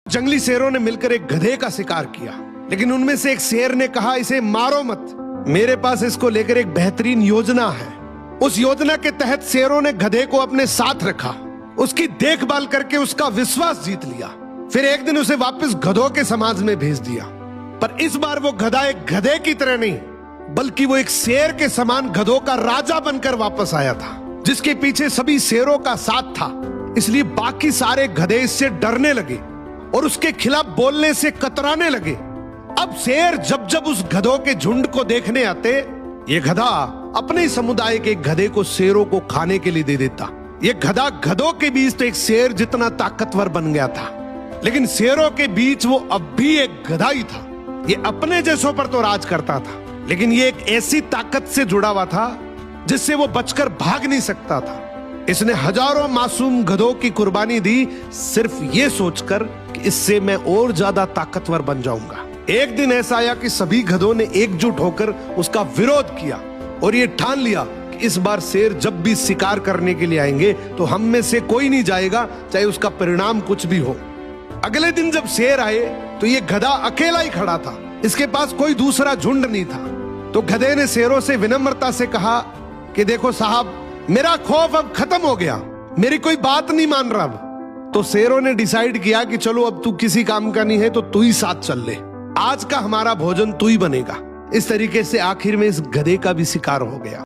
जंगली शेरों ने मिलकर एक गधे का शिकार किया, लेकिन उनमें से एक शेर ने कहा, इसे मारो मत, मेरे पास इसको लेकर एक बेहतरीन योजना है। उस योजना के तहत शेरों ने गधे को अपने साथ रखा, उसकी देखभाल करके उसका विश्वास जीत लिया। फिर एक दिन उसे वापस गधों के समाज में भेज दिया, पर इस बार वो गधा एक गधे की तरह नहीं, बल्कि वो एक शेर के समान गधों का राजा बनकर वापस आया था, जिसके पीछे सभी शेरों का साथ था। इसलिए बाकी सारे गधे इससे डरने लगे और उसके खिलाफ बोलने से कतराने लगे। अब शेर जब जब उस गधों के झुंड को देखने आते, ये गधा अपने ही समुदाय के गधे को शेरों को खाने के लिए दे देता। ये गधा गधों के बीच तो एक शेर जितना ताकतवर बन गया था, लेकिन शेरों के बीच वो अब भी एक गधा ही था। ये अपने जैसों पर तो राज करता था, लेकिन ये एक ऐसी ताकत से जुड़ा हुआ था जिससे वो बचकर भाग नहीं सकता था। इसने हजारों मासूम गधों की कुर्बानी दी, सिर्फ ये सोचकर कि इससे मैं और ज्यादा ताकतवर बन जाऊंगा। एक दिन ऐसा आया कि सभी गधों ने एकजुट होकर उसका विरोध किया और ये ठान लिया कि इस बार शेर जब भी शिकार करने के लिए आएंगे तो हम में से कोई नहीं जाएगा, चाहे उसका परिणाम कुछ भी हो। अगले दिन जब शेर आए तो ये गधा अकेला ही खड़ा था, इसके पास कोई दूसरा झुंड नहीं था। तो गधे ने शेरों से विनम्रता से कहा कि देखो साहब, मेरा खौफ अब खत्म हो गया, मेरी कोई बात नहीं मान रहा अब। तो शेरों ने डिसाइड किया कि चलो अब तू किसी काम का नहीं है तो तू ही साथ चल ले, आज का हमारा भोजन तू ही बनेगा। इस तरीके से आखिर में इस गधे का भी शिकार हो गया।